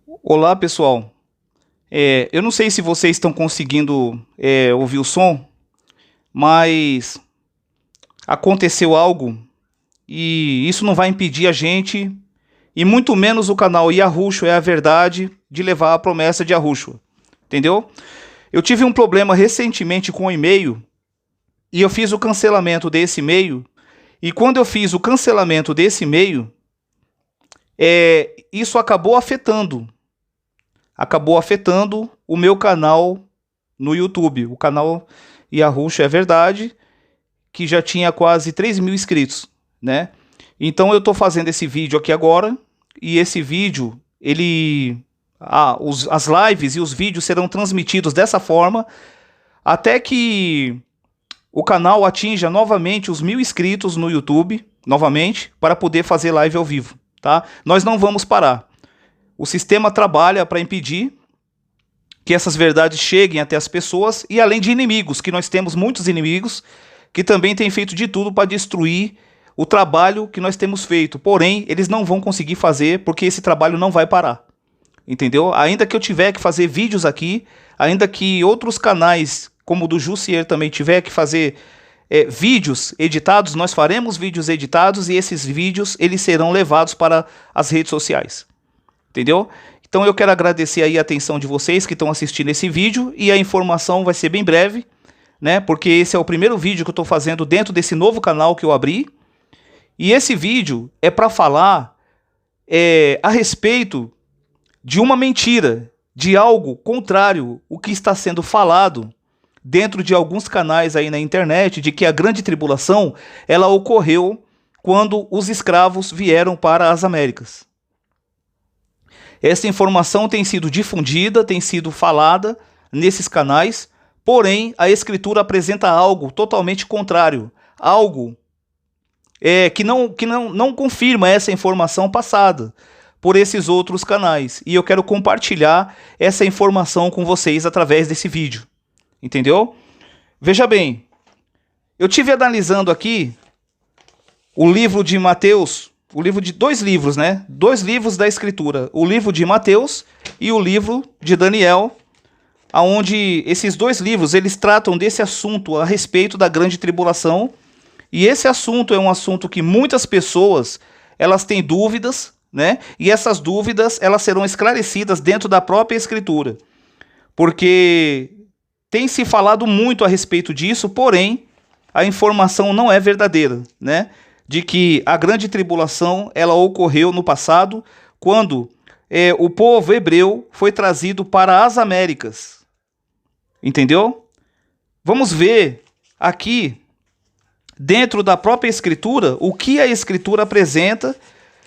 Olá, pessoal. Eu não sei se vocês estão conseguindo ouvir o som, mas aconteceu algo e isso não vai impedir a gente, e muito menos o canal Yahushua é a verdade, de levar a promessa de Yahushua. Entendeu? Eu tive um problema recentemente com o e-mail e eu fiz o cancelamento desse e-mail. E quando eu fiz o cancelamento desse e-mail, isso acabou afetando o meu canal no YouTube. O canal Yahushua é verdade, que já tinha quase 3.000 inscritos, né? Então eu estou fazendo esse vídeo aqui agora, e esse vídeo, as lives e os vídeos serão transmitidos dessa forma, até que o canal atinja novamente os 1.000 inscritos no YouTube, novamente, para poder fazer live ao vivo, tá? Nós não vamos parar. O sistema trabalha para impedir que essas verdades cheguem até as pessoas, e além de inimigos, que nós temos muitos inimigos, que também têm feito de tudo para destruir o trabalho que nós temos feito. Porém, eles não vão conseguir fazer, porque esse trabalho não vai parar. Entendeu? Ainda que eu tiver que fazer vídeos aqui, ainda que outros canais, como o do Jussier também tiver que fazer vídeos editados, nós faremos vídeos editados, e esses vídeos eles serão levados para as redes sociais. Entendeu? Então eu quero agradecer aí a atenção de vocês que estão assistindo esse vídeo, e a informação vai ser bem breve, né? Porque esse é o primeiro vídeo que eu estou fazendo dentro desse novo canal que eu abri. E esse vídeo é para falar a respeito de uma mentira, de algo contrário ao que está sendo falado dentro de alguns canais aí na internet, de que a grande tribulação ela ocorreu quando os escravos vieram para as Américas. Essa informação tem sido difundida, tem sido falada nesses canais, porém a Escritura apresenta algo totalmente contrário, algo que não confirma essa informação passada por esses outros canais. E eu quero compartilhar essa informação com vocês através desse vídeo. Entendeu? Veja bem, eu tive analisando aqui o livro de Mateus, o livro de dois livros, né? Dois livros da Escritura, o livro de Mateus e o livro de Daniel, aonde esses dois livros eles tratam desse assunto a respeito da grande tribulação. E esse assunto é um assunto que muitas pessoas elas têm dúvidas, né? E essas dúvidas elas serão esclarecidas dentro da própria Escritura, porque tem se falado muito a respeito disso, porém a informação não é verdadeira, né? De que a grande tribulação ela ocorreu no passado, quando o povo hebreu foi trazido para as Américas. Entendeu? Vamos ver aqui, dentro da própria Escritura, o que a Escritura apresenta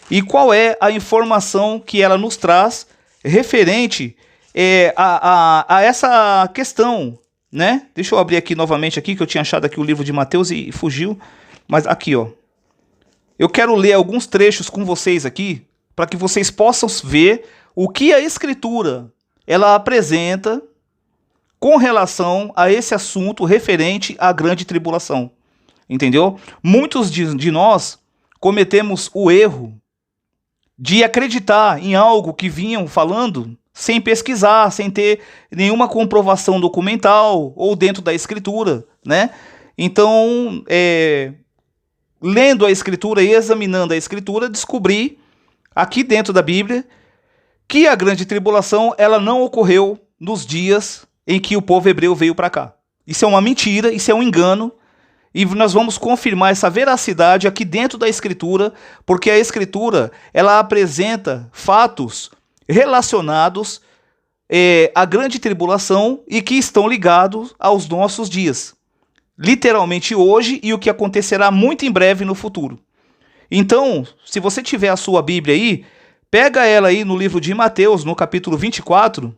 e qual é a informação que ela nos traz referente a essa questão, né? Deixa eu abrir aqui novamente aqui, que eu tinha achado aqui o livro de Mateus e fugiu, mas aqui, ó. Eu quero ler alguns trechos com vocês aqui, para que vocês possam ver o que a Escritura ela apresenta com relação a esse assunto referente à grande tribulação. Entendeu? Muitos de nós cometemos o erro de acreditar em algo que vinham falando sem pesquisar, sem ter nenhuma comprovação documental ou dentro da Escritura, né? Então, lendo a Escritura e examinando a Escritura, descobri aqui dentro da Bíblia que a grande tribulação ela não ocorreu nos dias em que o povo hebreu veio para cá. Isso é uma mentira, isso é um engano, e nós vamos confirmar essa veracidade aqui dentro da Escritura, porque a Escritura ela apresenta fatos relacionados à grande tribulação e que estão ligados aos nossos dias. Literalmente hoje, e o que acontecerá muito em breve no futuro. Então, se você tiver a sua Bíblia aí, pega ela aí no livro de Mateus, no capítulo 24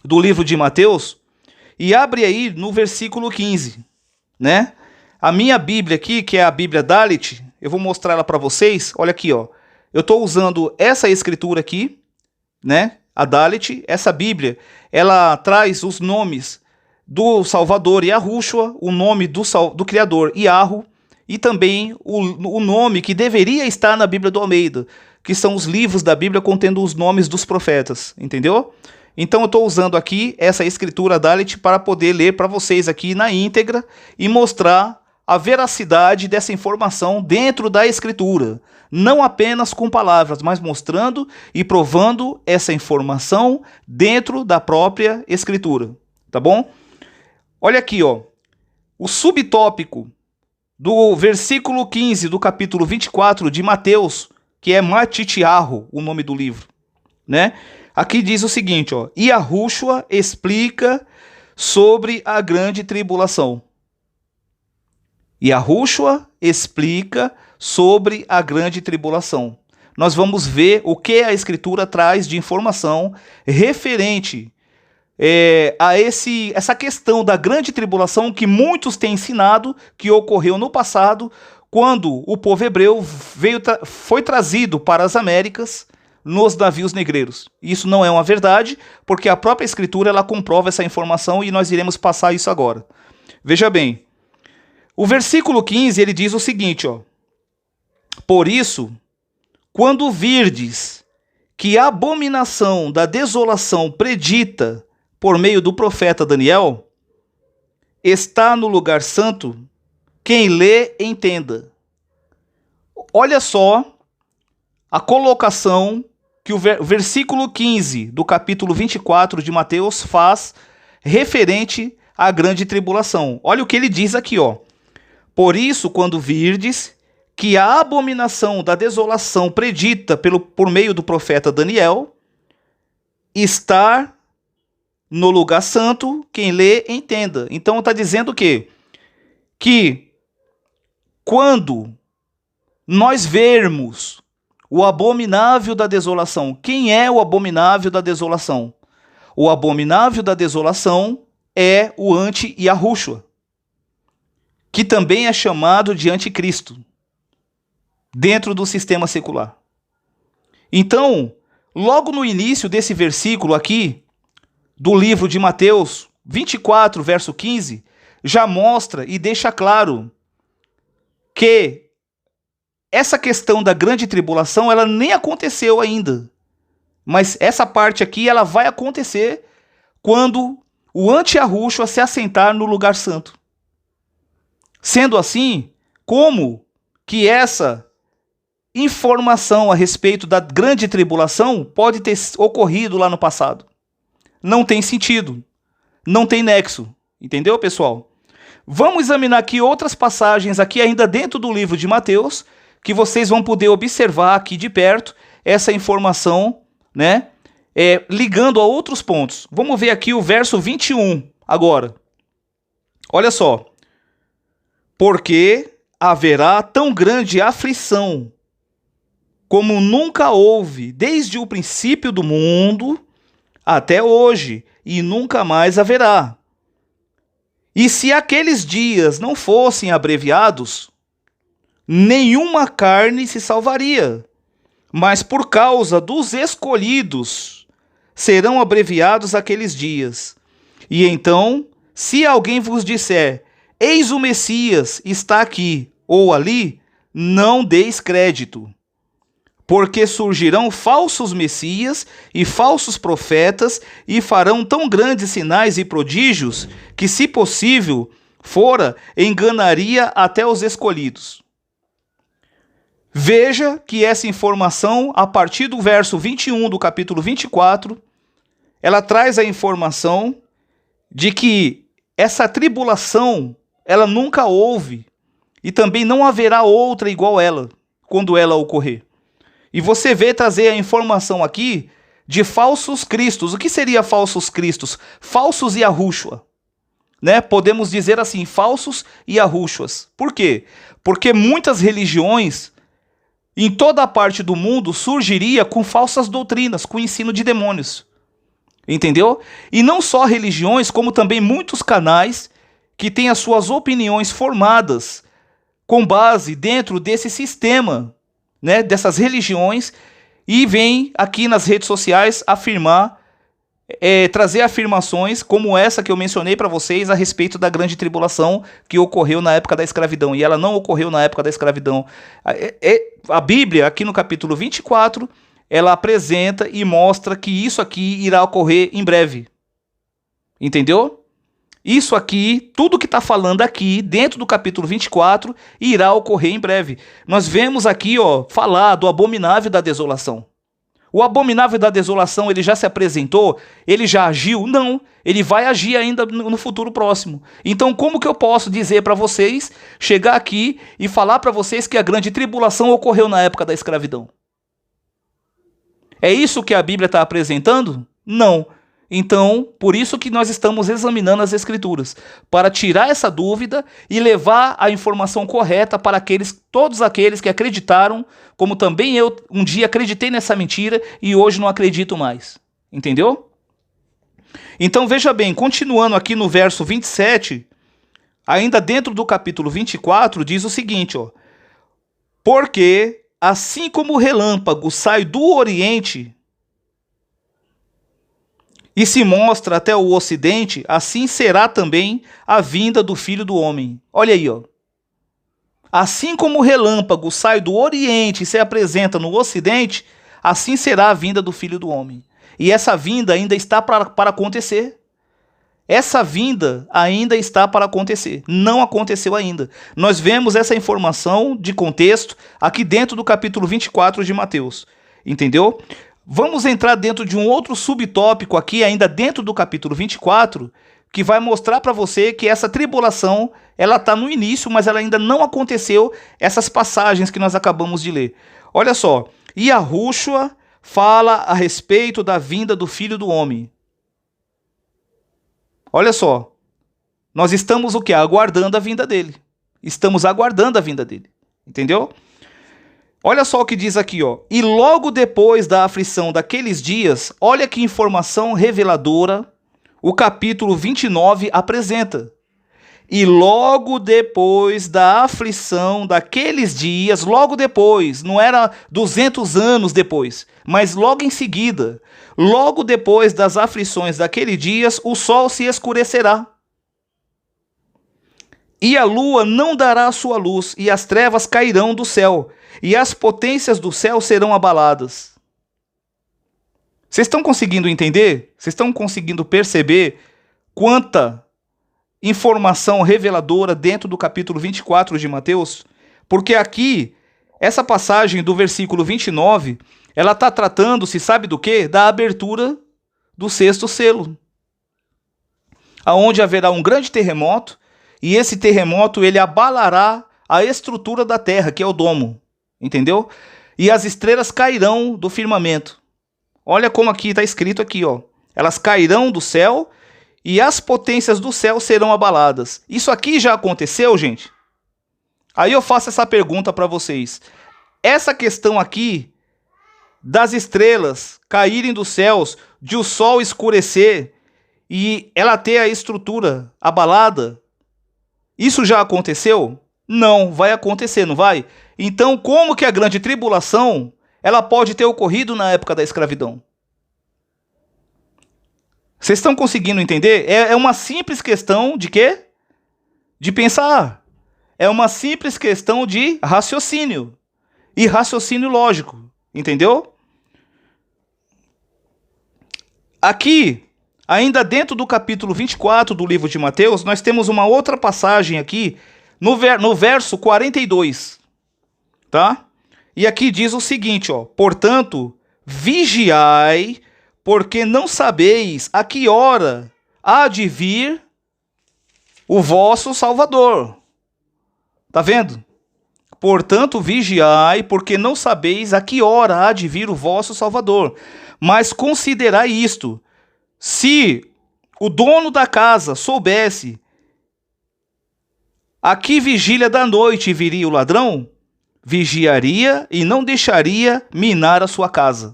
do livro de Mateus, e abre aí no versículo 15, né? A minha Bíblia aqui, que é a Bíblia Dalit, eu vou mostrar ela para vocês. Olha aqui, ó. Eu estou usando essa escritura aqui, né? A Dalit, essa Bíblia, ela traz os nomes do Salvador Yahushua, o nome do Criador Yahu, e também o nome que deveria estar na Bíblia do Almeida, que são os livros da Bíblia contendo os nomes dos profetas, entendeu? Então eu estou usando aqui essa escritura Dalet para poder ler para vocês aqui na íntegra e mostrar a veracidade dessa informação dentro da escritura. Não apenas com palavras, mas mostrando e provando essa informação dentro da própria escritura. Tá bom? Olha aqui, ó. O subtópico do versículo 15 do capítulo 24 de Mateus, que é Matitiarro, o nome do livro, né? Aqui diz o seguinte, ó: Yahushua explica sobre a grande tribulação. Yahushua explica sobre a grande tribulação. Nós vamos ver o que a Escritura traz de informação referente a essa questão da grande tribulação que muitos têm ensinado que ocorreu no passado, quando o povo hebreu foi trazido para as Américas nos navios negreiros. Isso não é uma verdade, porque a própria Escritura ela comprova essa informação e nós iremos passar isso agora. Veja bem, o versículo 15 ele diz o seguinte, ó: Por isso, quando virdes que a abominação da desolação predita por meio do profeta Daniel está no lugar santo, quem lê, entenda. Olha só a colocação que o versículo 15 do capítulo 24 de Mateus faz referente à grande tribulação. Olha o que ele diz aqui, ó. Por isso, quando virdes que a abominação da desolação predita por meio do profeta Daniel está no lugar santo, quem lê, entenda. Então está dizendo o quê? Que quando nós vermos o abominável da desolação, quem é o abominável da desolação? O abominável da desolação é o anti-Yahushua, que também é chamado de anticristo, dentro do sistema secular. Então, logo no início desse versículo aqui, do livro de Mateus 24, verso 15, já mostra e deixa claro que essa questão da grande tribulação, ela nem aconteceu ainda. Mas essa parte aqui, ela vai acontecer quando o anti-Yahushua se assentar no lugar santo. Sendo assim, como que essa informação a respeito da grande tribulação pode ter ocorrido lá no passado? Não tem sentido, não tem nexo, entendeu, pessoal? Vamos examinar aqui outras passagens aqui ainda dentro do livro de Mateus, que vocês vão poder observar aqui de perto essa informação, né? Ligando a outros pontos. Vamos ver aqui o verso 21 agora. Olha só. Porque haverá tão grande aflição como nunca houve desde o princípio do mundo até hoje, e nunca mais haverá. E se aqueles dias não fossem abreviados, nenhuma carne se salvaria, mas por causa dos escolhidos serão abreviados aqueles dias. E então, se alguém vos disser, eis o Messias está aqui ou ali, não deis crédito. Porque surgirão falsos messias e falsos profetas e farão tão grandes sinais e prodígios que, se possível fora, enganaria até os escolhidos. Veja que essa informação, a partir do verso 21 do capítulo 24, ela traz a informação de que essa tribulação, ela nunca houve e também não haverá outra igual ela, quando ela ocorrer. E você vê trazer a informação aqui de falsos cristos. O que seria falsos cristos? Falsos Yahushua. Né? Podemos dizer assim, falsos Yahushuas. Por quê? Porque muitas religiões em toda a parte do mundo surgiria com falsas doutrinas, com ensino de demônios. Entendeu? E não só religiões, como também muitos canais que têm as suas opiniões formadas com base dentro desse sistema, né, dessas religiões, e vem aqui nas redes sociais afirmar trazer afirmações como essa que eu mencionei para vocês a respeito da grande tribulação que ocorreu na época da escravidão. E ela não ocorreu na época da escravidão. A Bíblia, aqui no capítulo 24, ela apresenta e mostra que isso aqui irá ocorrer em breve. Entendeu? Isso aqui, tudo que está falando aqui, dentro do capítulo 24, irá ocorrer em breve. Nós vemos aqui, falar do abominável da desolação. O abominável da desolação, ele já se apresentou? Ele já agiu? Não. Ele vai agir ainda no futuro próximo. Então, como que eu posso dizer para vocês, chegar aqui e falar para vocês que a grande tribulação ocorreu na época da escravidão? É isso que a Bíblia está apresentando? Não. Então, por isso que nós estamos examinando as Escrituras, para tirar essa dúvida e levar a informação correta para todos aqueles que acreditaram, como também eu um dia acreditei nessa mentira e hoje não acredito mais. Entendeu? Então veja bem, continuando aqui no verso 27, ainda dentro do capítulo 24, diz o seguinte, porque assim como o relâmpago sai do Oriente e se mostra até o Ocidente, assim será também a vinda do Filho do Homem. Olha aí, Assim como o relâmpago sai do Oriente e se apresenta no Ocidente, assim será a vinda do Filho do Homem. E essa vinda ainda está para acontecer. Essa vinda ainda está para acontecer. Não aconteceu ainda. Nós vemos essa informação de contexto aqui dentro do capítulo 24 de Mateus. Entendeu? Vamos entrar dentro de um outro subtópico aqui, ainda dentro do capítulo 24, que vai mostrar para você que essa tribulação, ela está no início, mas ela ainda não aconteceu, essas passagens que nós acabamos de ler. Olha só, e Yahushua fala a respeito da vinda do Filho do Homem. Olha só, nós estamos o quê? Aguardando a vinda dele. Estamos aguardando a vinda dele, entendeu? Olha só o que diz aqui, E logo depois da aflição daqueles dias, olha que informação reveladora o capítulo 29 apresenta. E logo depois da aflição daqueles dias, logo depois, não era 200 anos depois, mas logo em seguida, logo depois das aflições daqueles dias, o sol se escurecerá. E a lua não dará a sua luz, e as trevas cairão do céu, e as potências do céu serão abaladas. Vocês estão conseguindo entender? Vocês estão conseguindo perceber quanta informação reveladora dentro do capítulo 24 de Mateus? Porque aqui, essa passagem do versículo 29, ela está tratando-se, sabe do quê? Da abertura do sexto selo. Aonde haverá um grande terremoto, e esse terremoto ele abalará a estrutura da terra, que é o domo. Entendeu? E as estrelas cairão do firmamento. Olha como aqui está escrito aqui, Elas cairão do céu e as potências do céu serão abaladas. Isso aqui já aconteceu, gente? Aí eu faço essa pergunta para vocês. Essa questão aqui das estrelas caírem dos céus, de o sol escurecer e ela ter a estrutura abalada, isso já aconteceu? Não, vai acontecer, não vai? Então, como que a grande tribulação ela pode ter ocorrido na época da escravidão? Vocês estão conseguindo entender? É uma simples questão de quê? De pensar. É uma simples questão de raciocínio. E raciocínio lógico. Entendeu? Aqui, ainda dentro do capítulo 24 do livro de Mateus, nós temos uma outra passagem aqui, no verso 42. Tá? E aqui diz o seguinte, portanto, vigiai, porque não sabeis a que hora há de vir o vosso Salvador. Tá vendo? Portanto, vigiai, porque não sabeis a que hora há de vir o vosso Salvador. Mas considerai isto, se o dono da casa soubesse a que vigília da noite viria o ladrão, vigiaria e não deixaria minar a sua casa.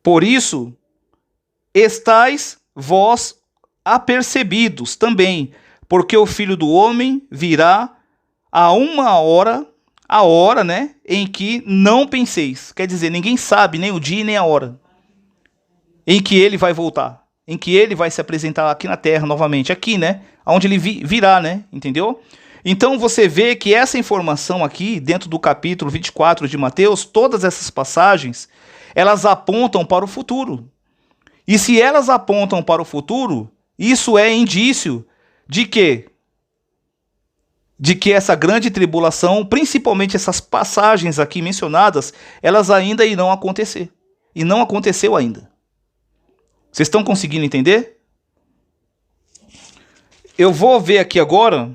Por isso, estais vós apercebidos também, porque o Filho do Homem virá a uma hora, em que não penseis. Quer dizer, ninguém sabe nem o dia nem a hora. em que ele vai voltar, em que ele vai se apresentar aqui na Terra novamente, aqui, né? Onde ele virá, né? Entendeu? Então você vê que essa informação aqui, dentro do capítulo 24 de Mateus, todas essas passagens, elas apontam para o futuro. E se elas apontam para o futuro, isso é indício de quê? De que essa grande tribulação, principalmente essas passagens aqui mencionadas, elas ainda irão acontecer. E não aconteceu ainda. Vocês estão conseguindo entender? Eu vou ver aqui agora,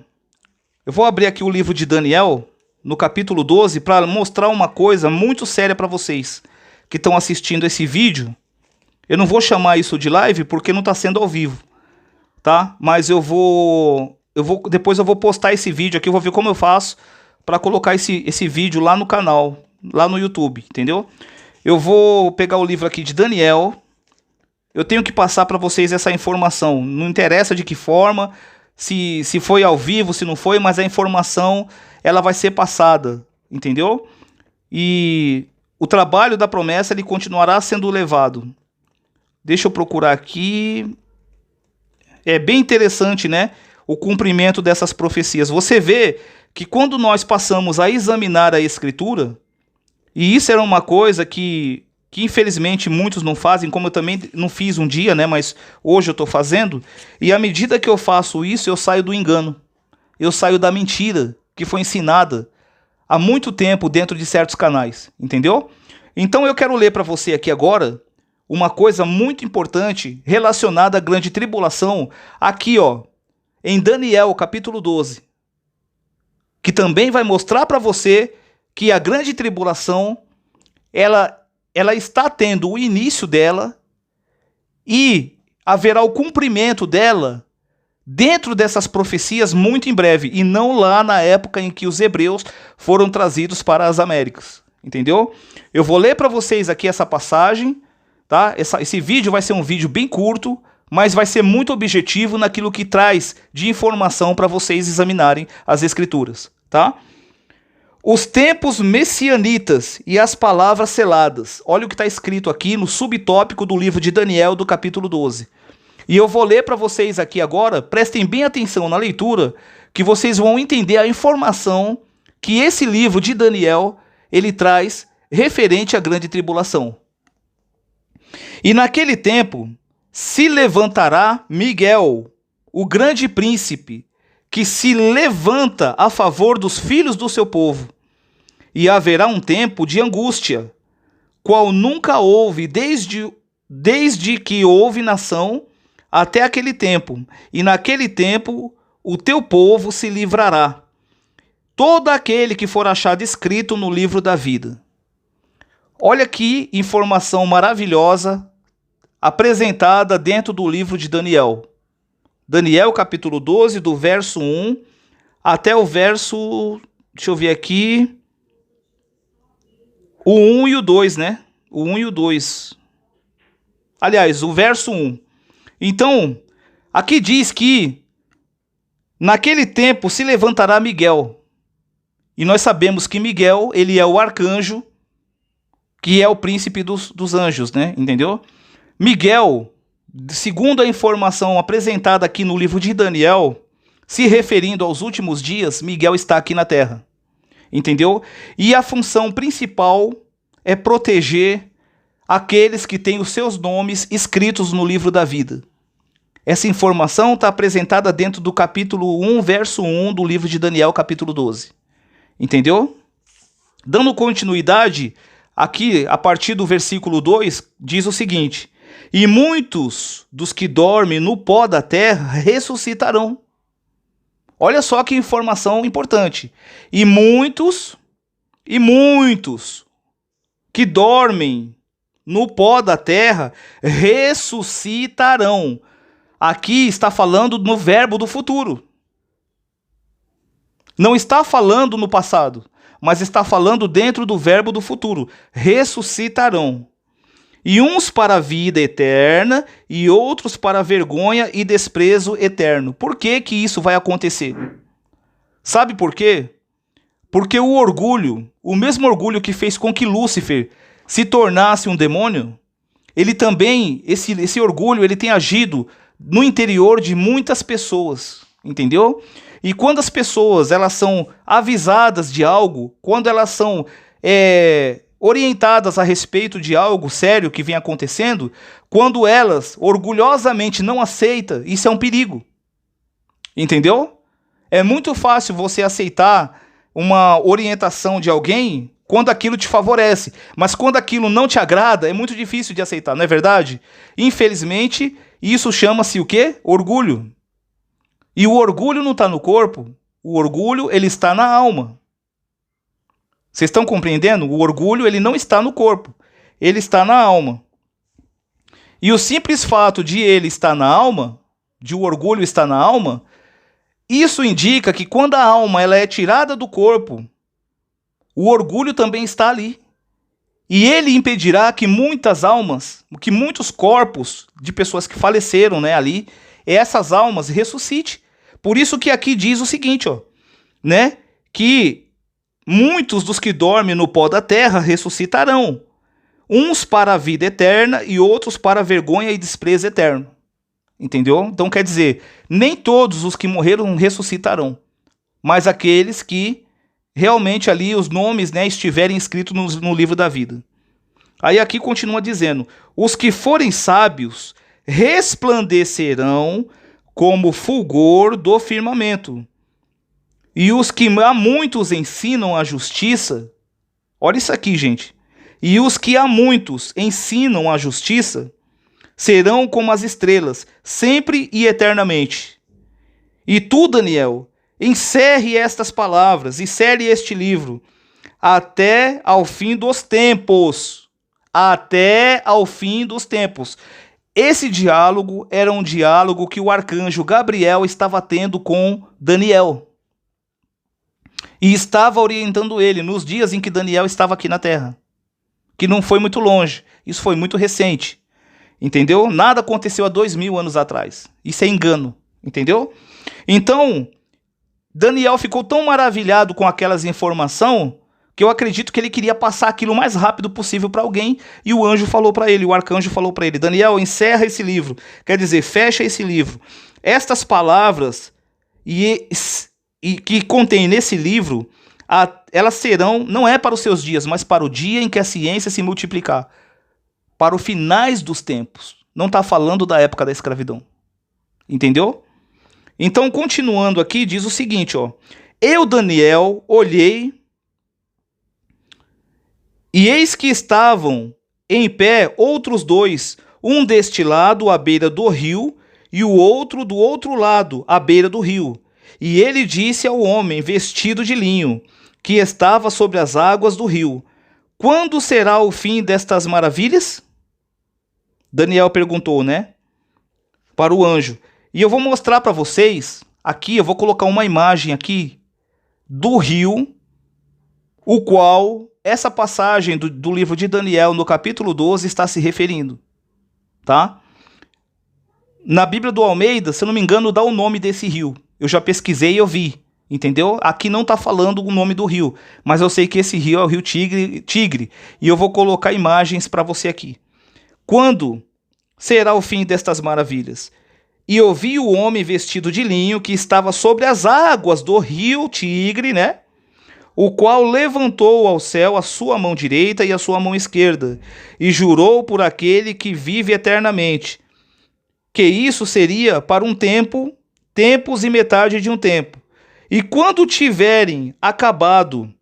eu vou abrir aqui o livro de Daniel, no capítulo 12, para mostrar uma coisa muito séria para vocês que estão assistindo esse vídeo. Eu não vou chamar isso de live porque não está sendo ao vivo, tá? Mas depois eu vou postar esse vídeo aqui, eu vou ver como eu faço para colocar esse vídeo lá no canal, lá no YouTube, entendeu? Eu vou pegar o livro aqui de Daniel. Eu tenho que passar para vocês essa informação. Não interessa de que forma, se foi ao vivo, se não foi, mas a informação ela vai ser passada, entendeu? E o trabalho da promessa ele continuará sendo levado. Deixa eu procurar aqui. É bem interessante, né? O cumprimento dessas profecias. Você vê que quando nós passamos a examinar a Escritura, e isso era uma coisa que infelizmente muitos não fazem, como eu também não fiz um dia, né? Mas hoje eu estou fazendo, e à medida que eu faço isso, eu saio do engano. Eu saio da mentira que foi ensinada há muito tempo dentro de certos canais, entendeu? Então eu quero ler para você aqui agora uma coisa muito importante relacionada à grande tribulação, aqui ó, em Daniel capítulo 12, que também vai mostrar para você que a grande tribulação, ela está tendo o início dela e haverá o cumprimento dela dentro dessas profecias muito em breve, e não lá na época em que os hebreus foram trazidos para as Américas, entendeu? Eu vou ler para vocês aqui essa passagem, tá? Esse vídeo vai ser um vídeo bem curto, mas vai ser muito objetivo naquilo que traz de informação para vocês examinarem as Escrituras, tá? Os tempos messianitas e as palavras seladas. Olha o que está escrito aqui no subtópico do livro de Daniel, do capítulo 12. E eu vou ler para vocês aqui agora, prestem bem atenção na leitura, que vocês vão entender a informação que esse livro de Daniel, ele traz referente à grande tribulação. E naquele tempo se levantará Miguel, o grande príncipe, que se levanta a favor dos filhos do seu povo. E haverá um tempo de angústia, qual nunca houve desde que houve nação até aquele tempo. E naquele tempo o teu povo se livrará, todo aquele que for achado escrito no livro da vida. Olha que informação maravilhosa apresentada dentro do livro de Daniel. Daniel capítulo 12, do verso 1 até o verso, deixa eu ver aqui, o 1 e o 2, né? O 1 e o 2. Aliás, o verso 1. Então, aqui diz que naquele tempo se levantará Miguel. E nós sabemos que Miguel, ele é o arcanjo, que é o príncipe dos anjos, né? Entendeu? Miguel, segundo a informação apresentada aqui no livro de Daniel, se referindo aos últimos dias, Miguel está aqui na terra. Entendeu? E a função principal é proteger aqueles que têm os seus nomes escritos no livro da vida. Essa informação está apresentada dentro do capítulo 1, verso 1 do livro de Daniel, capítulo 12. Entendeu? Dando continuidade, aqui, a partir do versículo 2, diz o seguinte: e muitos dos que dormem no pó da terra ressuscitarão. Olha só que informação importante. E muitos que dormem no pó da terra ressuscitarão. Aqui está falando no verbo do futuro. Não está falando no passado, mas está falando dentro do verbo do futuro. Ressuscitarão. E uns para a vida eterna e outros para a vergonha e desprezo eterno. Por que que isso vai acontecer? Sabe por quê? Porque o orgulho, o mesmo orgulho que fez com que Lúcifer se tornasse um demônio, ele também, esse orgulho, ele tem agido no interior de muitas pessoas, entendeu? E quando as pessoas elas são avisadas de algo, quando elas são orientadas a respeito de algo sério que vem acontecendo, quando elas orgulhosamente não aceitam, isso é um perigo, entendeu? É muito fácil você aceitar uma orientação de alguém quando aquilo te favorece, mas quando aquilo não te agrada, é muito difícil de aceitar, não é verdade? Infelizmente, isso chama-se o quê? Orgulho. E o orgulho não está no corpo, o orgulho ele está na alma. Vocês estão compreendendo? O orgulho ele não está no corpo, ele está na alma. E o simples fato de ele estar na alma, de o orgulho estar na alma, isso indica que quando a alma ela é tirada do corpo, o orgulho também está ali. E ele impedirá que muitas almas, que muitos corpos de pessoas que faleceram, né, ali, essas almas ressuscitem. Por isso que aqui diz o seguinte, ó, né, que muitos dos que dormem no pó da terra ressuscitarão, uns para a vida eterna e outros para a vergonha e desprezo eterno. Entendeu? Então quer dizer, nem todos os que morreram ressuscitarão, mas aqueles que realmente ali os nomes, né, estiverem escritos no livro da vida. Aí aqui continua dizendo, os que forem sábios resplandecerão como fulgor do firmamento. E os que a muitos ensinam a justiça, olha isso aqui, gente, e os que a muitos ensinam a justiça, serão como as estrelas, sempre e eternamente. E tu, Daniel, encerre estas palavras e cele este livro, até ao fim dos tempos. Até ao fim dos tempos. Esse diálogo era um diálogo que o arcanjo Gabriel estava tendo com Daniel. E estava orientando ele nos dias em que Daniel estava aqui na Terra. Que não foi muito longe, isso foi muito recente. Entendeu? Nada aconteceu há 2000 anos atrás. Isso é engano. Entendeu? Então, Daniel ficou tão maravilhado com aquelas informações que eu acredito que ele queria passar aquilo o mais rápido possível para alguém. E o anjo falou para ele, o arcanjo falou para ele, Daniel, encerra esse livro. Quer dizer, fecha esse livro. Estas palavras e que contém nesse livro, elas serão, não é para os seus dias, mas para o dia em que a ciência se multiplicar. Para os finais dos tempos. Não está falando da época da escravidão. Entendeu? Então, continuando aqui, diz o seguinte, ó. Eu, Daniel, olhei e eis que estavam em pé outros dois, um deste lado à beira do rio e o outro do outro lado à beira do rio. E ele disse ao homem vestido de linho, que estava sobre as águas do rio, quando será o fim destas maravilhas? Daniel perguntou, né? Para o anjo. E eu vou mostrar para vocês, aqui eu vou colocar uma imagem aqui do rio, o qual essa passagem do livro de Daniel, no capítulo 12, está se referindo. Tá? Na Bíblia do Almeida, se eu não me engano, dá o nome desse rio. Eu já pesquisei e eu vi. Entendeu? Aqui não está falando o nome do rio, mas eu sei que esse rio é o rio Tigre. E eu vou colocar imagens para você aqui. Quando será o fim destas maravilhas? E ouvi o homem vestido de linho que estava sobre as águas do rio Tigre, né? O qual levantou ao céu a sua mão direita e a sua mão esquerda, e jurou por aquele que vive eternamente, que isso seria para um tempo, tempos e metade de um tempo. E quando tiverem acabado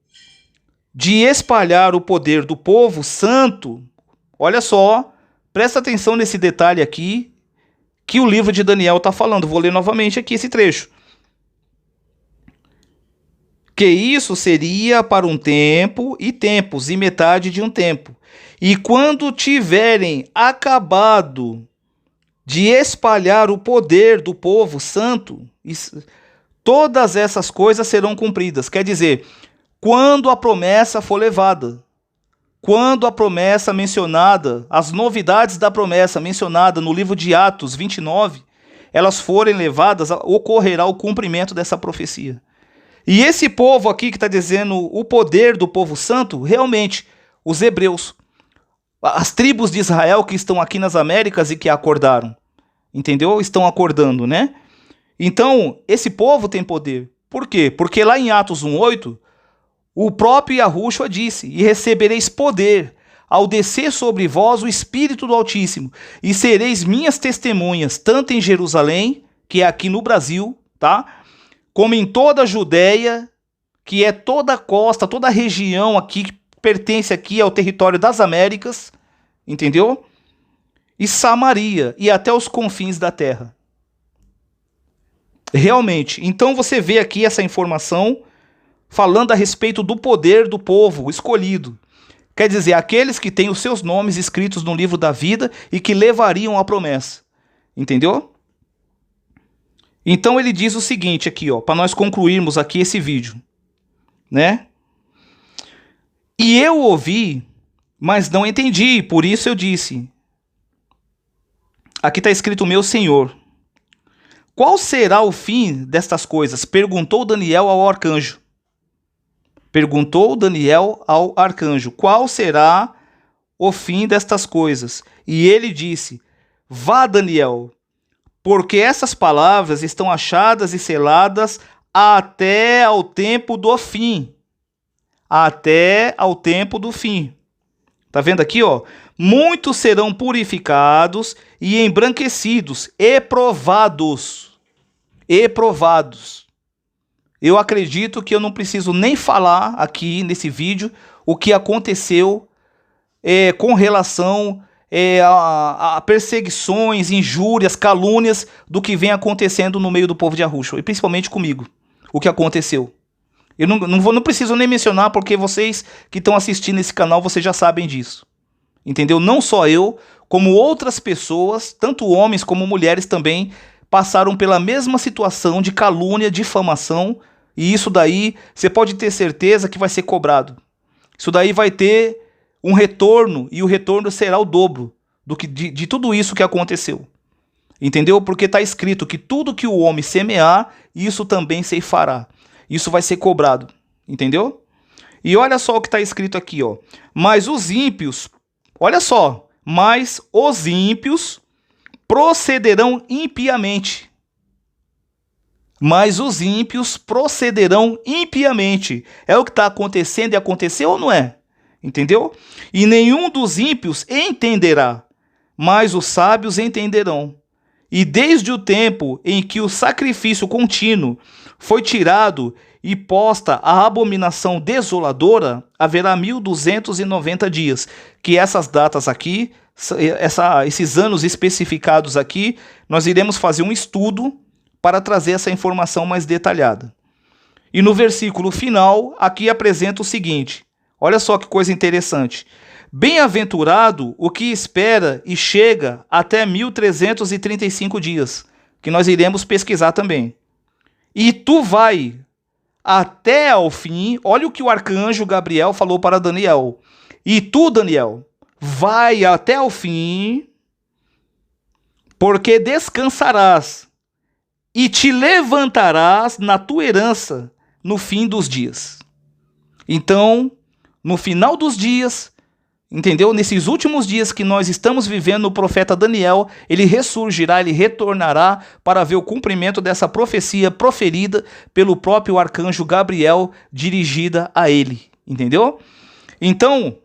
de espalhar o poder do povo santo, olha só, presta atenção nesse detalhe aqui, que o livro de Daniel está falando. Vou ler novamente aqui esse trecho. Que isso seria para um tempo e tempos e metade de um tempo. E quando tiverem acabado de espalhar o poder do povo santo, todas essas coisas serão cumpridas. Quer dizer, quando a promessa for levada, quando a promessa mencionada, as novidades da promessa mencionada no livro de Atos 29, elas forem levadas, ocorrerá o cumprimento dessa profecia. E esse povo aqui que está dizendo o poder do povo santo, realmente, os hebreus. As tribos de Israel que estão aqui nas Américas e que acordaram. Entendeu? Estão acordando, né? Então, esse povo tem poder. Por quê? Porque lá em Atos 1:8, o próprio Yahushua disse: e recebereis poder ao descer sobre vós o Espírito do Altíssimo, e sereis minhas testemunhas, tanto em Jerusalém, que é aqui no Brasil, tá? Como em toda a Judéia, que é toda a costa, toda a região aqui, que pertence aqui ao território das Américas, entendeu? E Samaria, e até os confins da terra. Realmente, então você vê aqui essa informação falando a respeito do poder do povo escolhido. Quer dizer, aqueles que têm os seus nomes escritos no livro da vida e que levariam a promessa. Entendeu? Então ele diz o seguinte aqui, ó, para nós concluirmos aqui esse vídeo, né? E eu ouvi, mas não entendi, por isso eu disse. Aqui está escrito meu Senhor. Qual será o fim destas coisas? Perguntou Daniel ao arcanjo. Perguntou Daniel ao arcanjo: qual será o fim destas coisas? E ele disse: vá, Daniel, porque essas palavras estão achadas e seladas até ao tempo do fim. Até ao tempo do fim. Tá vendo aqui, ó? Muitos serão purificados e embranquecidos e provados. E provados. Eu acredito que eu não preciso nem falar aqui nesse vídeo o que aconteceu com relação a perseguições, injúrias, calúnias do que vem acontecendo no meio do povo de Yahushua, e principalmente comigo, o que aconteceu. Eu não preciso nem mencionar, porque vocês que estão assistindo esse canal, vocês já sabem disso. Entendeu? Não só eu, como outras pessoas, tanto homens como mulheres também, passaram pela mesma situação de calúnia, difamação, e isso daí você pode ter certeza que vai ser cobrado. Isso daí vai ter um retorno, e o retorno será o dobro de tudo isso que aconteceu. Entendeu? Porque está escrito que tudo que o homem semear, isso também se fará. Isso vai ser cobrado. Entendeu? E olha só o que está escrito aqui, ó. Mas os ímpios, olha só, mas os ímpios procederão impiamente. Mas os ímpios procederão impiamente. É o que está acontecendo e aconteceu ou não é? Entendeu? E nenhum dos ímpios entenderá, mas os sábios entenderão. E desde o tempo em que o sacrifício contínuo foi tirado e posta a abominação desoladora, haverá 1290 dias. Que essas datas aqui, esses anos especificados aqui, nós iremos fazer um estudo para trazer essa informação mais detalhada. E no versículo final, aqui apresenta o seguinte: olha só que coisa interessante. Bem-aventurado o que espera e chega até 1335 dias, que nós iremos pesquisar também. E tu vai até ao fim. Olha o que o arcanjo Gabriel falou para Daniel. E tu, Daniel, vai até ao fim, porque descansarás e te levantarás na tua herança no fim dos dias. Então, no final dos dias, entendeu? Nesses últimos dias que nós estamos vivendo, o profeta Daniel, ele ressurgirá, ele retornará para ver o cumprimento dessa profecia proferida pelo próprio arcanjo Gabriel, dirigida a ele, entendeu? Então,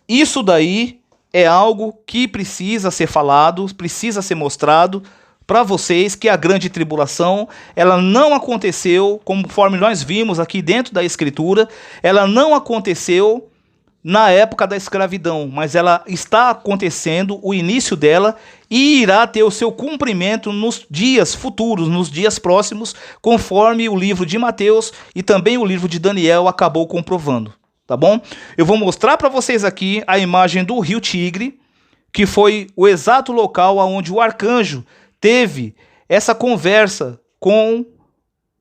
isso daí é algo que precisa ser falado, precisa ser mostrado para vocês, que a grande tribulação, ela não aconteceu, conforme nós vimos aqui dentro da Escritura, ela não aconteceu na época da escravidão, mas ela está acontecendo, o início dela, e irá ter o seu cumprimento nos dias futuros, nos dias próximos, conforme o livro de Mateus e também o livro de Daniel acabou comprovando, tá bom? Eu vou mostrar para vocês aqui a imagem do rio Tigre, que foi o exato local onde o arcanjo teve essa conversa com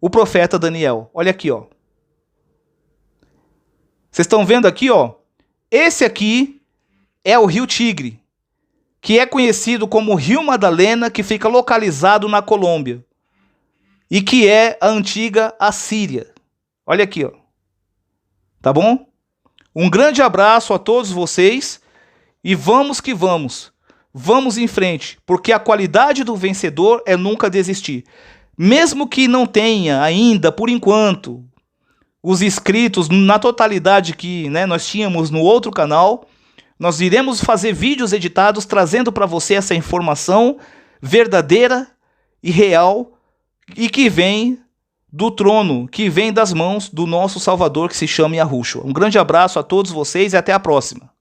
o profeta Daniel. Olha aqui, ó. Vocês estão vendo aqui, ó? Esse aqui é o rio Tigre, que é conhecido como Rio Madalena, que fica localizado na Colômbia e que é a antiga Assíria. Olha aqui, ó. Tá bom? Um grande abraço a todos vocês E vamos que vamos. Vamos em frente, porque a qualidade do vencedor é nunca desistir. Mesmo que não tenha ainda, por enquanto, os inscritos na totalidade que, né, nós tínhamos no outro canal, nós iremos fazer vídeos editados trazendo para você essa informação verdadeira e real e que vem do trono, que vem das mãos do nosso Salvador, que se chama Yahushua. Um grande abraço a todos vocês e até a próxima.